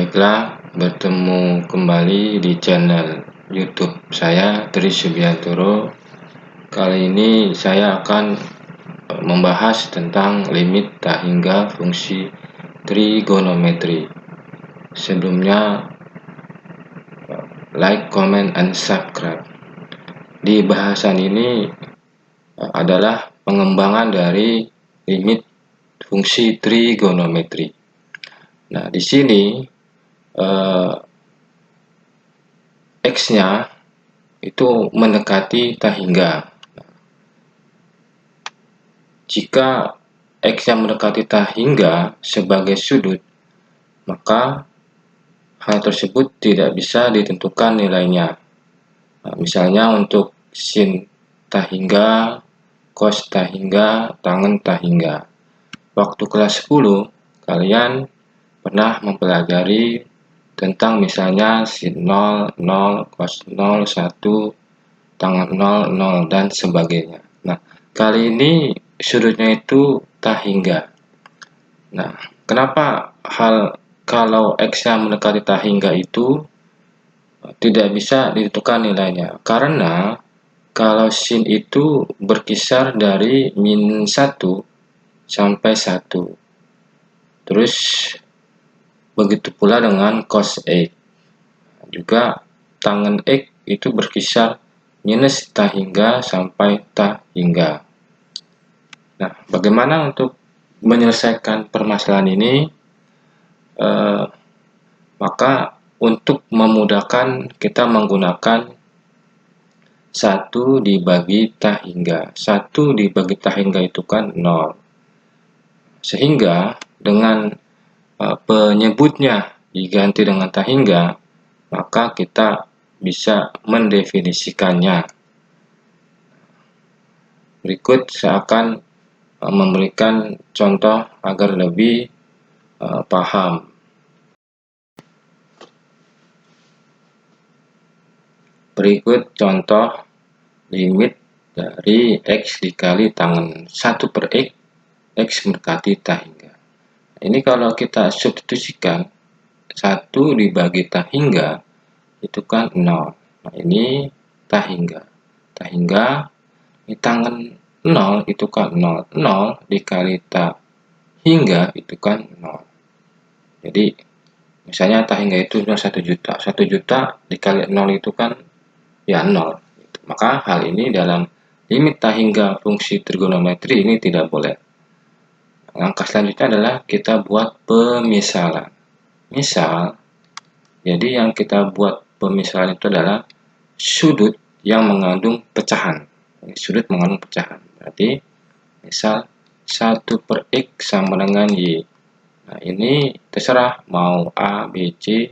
Baiklah, bertemu kembali di channel YouTube saya, Tri Subiantoro. Kali ini saya akan membahas tentang limit tak hingga fungsi trigonometri. Sebelumnya, like, comment, and subscribe. Di bahasan ini adalah pengembangan dari limit fungsi trigonometri. Nah, di sini X-nya itu mendekati tak hingga. Jika X yang mendekati tak hingga sebagai sudut, maka hal tersebut tidak bisa ditentukan nilainya. Nah, misalnya untuk sin tak hingga, cos tak hingga, tangen tak hingga. Waktu kelas 10, kalian pernah mempelajari tentang misalnya sin 0, 0, cos 0, 1, tangen 0, 0, dan sebagainya. Nah, kali ini sudutnya itu tak hingga. Nah, kenapa kalau X-nya mendekati tak hingga itu tidak bisa ditentukan nilainya? Karena kalau sin itu berkisar dari min 1 sampai 1. Terus begitu pula dengan cos X. Juga tangen X itu berkisar minus tak hingga sampai tak hingga. Nah, bagaimana untuk menyelesaikan permasalahan ini? Maka untuk memudahkan kita menggunakan 1 dibagi tak hingga. 1 dibagi tak hingga itu kan 0. Sehingga dengan penyebutnya diganti dengan tak hingga, maka kita bisa mendefinisikannya. Berikut saya akan memberikan contoh agar lebih paham. Berikut contoh limit dari X dikali tangen 1 per X, X mendekati tak hingga. Ini kalau kita substitusikan 1 dibagi tak hingga itu kan 0. Nah, ini tak hingga. Tak hingga, ini tangen 0 itu kan 0. 0 dikali tak hingga itu kan 0. Jadi, misalnya tak hingga itu 1 juta. 1 juta dikali 0 itu kan ya 0. Maka hal ini dalam limit tak hingga fungsi trigonometri ini tidak boleh. Langkah selanjutnya adalah kita buat pemisalan. Misal, jadi yang kita buat pemisalan itu adalah sudut yang mengandung pecahan. Sudut mengandung pecahan. Berarti, misal 1 per X sama dengan Y. Nah, ini terserah mau A, B, C.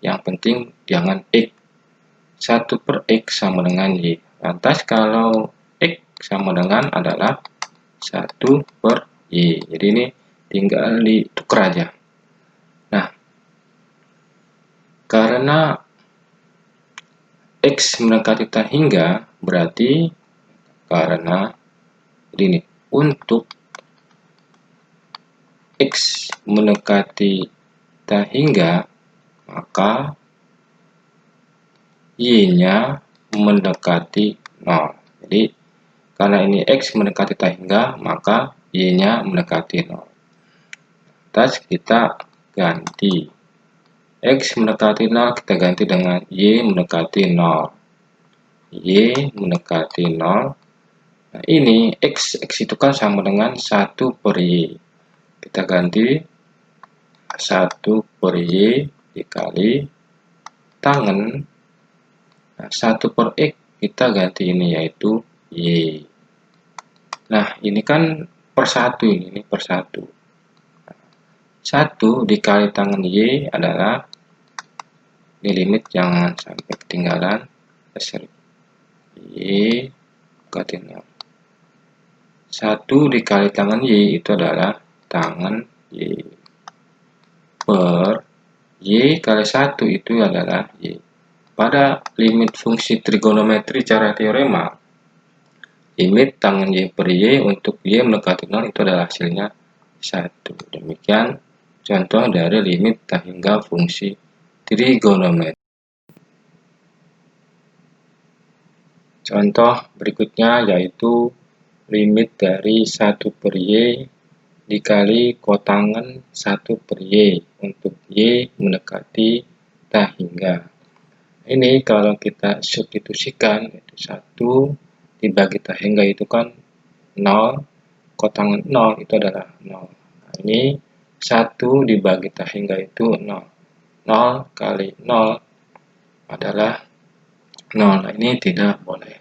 Yang penting jangan X. 1 per X sama dengan Y. Lantas kalau X sama dengan adalah 1 per Y. Jadi ini tinggal ditukar aja. Nah, karena X mendekati tak hingga, berarti karena ini untuk X mendekati tak hingga, maka Y-nya mendekati 0. Jadi, karena ini X mendekati tak hingga, maka Y-nya mendekati 0. Terus kita ganti. X mendekati 0, kita ganti dengan Y mendekati 0. Y mendekati 0. Nah, ini X itu kan sama dengan 1 per Y. Kita ganti 1 per Y dikali tangen. Nah, 1 per X kita ganti ini yaitu Y. Nah, ini kan per 1 ini per 1. 1 dikali tangen Y adalah, ini limit jangan sampai ketinggalan, Y ganti 0. 1 dikali tangen Y itu adalah tangen Y. Per Y kali 1 itu adalah Y. Pada limit fungsi trigonometri cara teorema, limit tangen Y per Y untuk Y mendekati 0 itu adalah hasilnya 1. Demikian contoh dari limit tak hingga fungsi trigonometri. Contoh berikutnya yaitu limit dari 1/Y dikali kotangan 1/Y untuk Y mendekati tak hingga. Ini kalau kita substitusikan, yaitu 1 dibagi tak hingga itu kan 0, kotangan 0 itu adalah 0. Nah, ini 1 dibagi tak hingga itu 0. 0 kali 0 adalah 0. Nah, ini tidak boleh.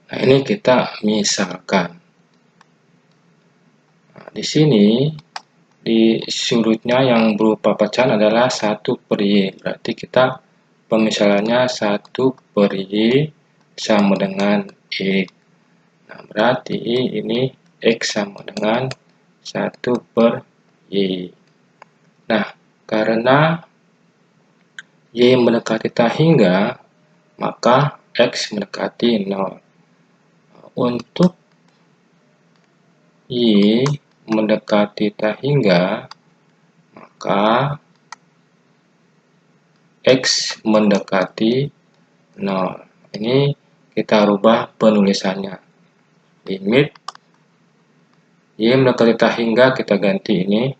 Nah, ini kita misalkan. Nah, di sini di sudutnya yang berupa pecahan adalah 1/Y. Berarti kita pemisalannya 1/Y sama dengan X. Nah, berarti ini X sama dengan 1/Y. Nah, karena Y mendekati tak hingga, maka X mendekati 0. Untuk Y mendekati tak hingga, maka X mendekati 0. Ini kita rubah penulisannya. Limit Y mendekati tak hingga kita ganti ini.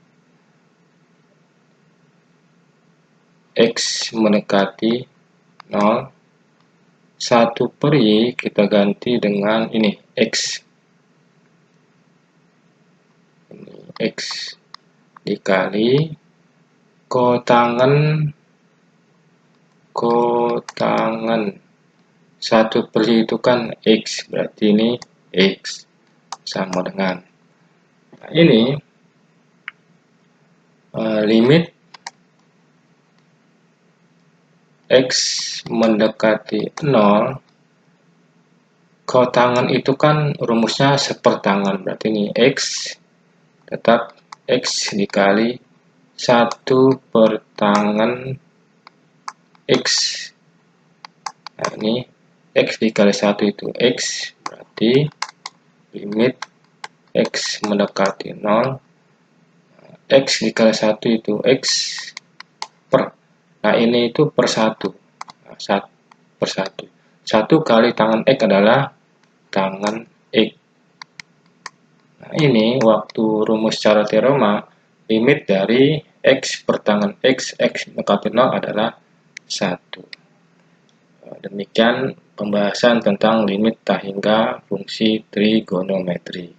X mendekati 0. 1/Y kita ganti dengan ini X. Ini X dikali kotangan 1/Y itu kan X, berarti ini X sama dengan. Nah, ini limit X mendekati 0, kotangan itu kan rumusnya sepertangan, berarti ini X tetap X dikali 1/tangan X. Nah, ini X dikali 1 itu X, berarti limit X mendekati 0, X dikali 1 itu X per. Nah, ini itu per 1. Nah, 1/1. 1 kali tangan X adalah tangan X. Nah, ini waktu rumus cara teorema, limit dari X per tangan X mendekati 0 adalah 1. Demikian pembahasan tentang limit tak hingga fungsi trigonometri.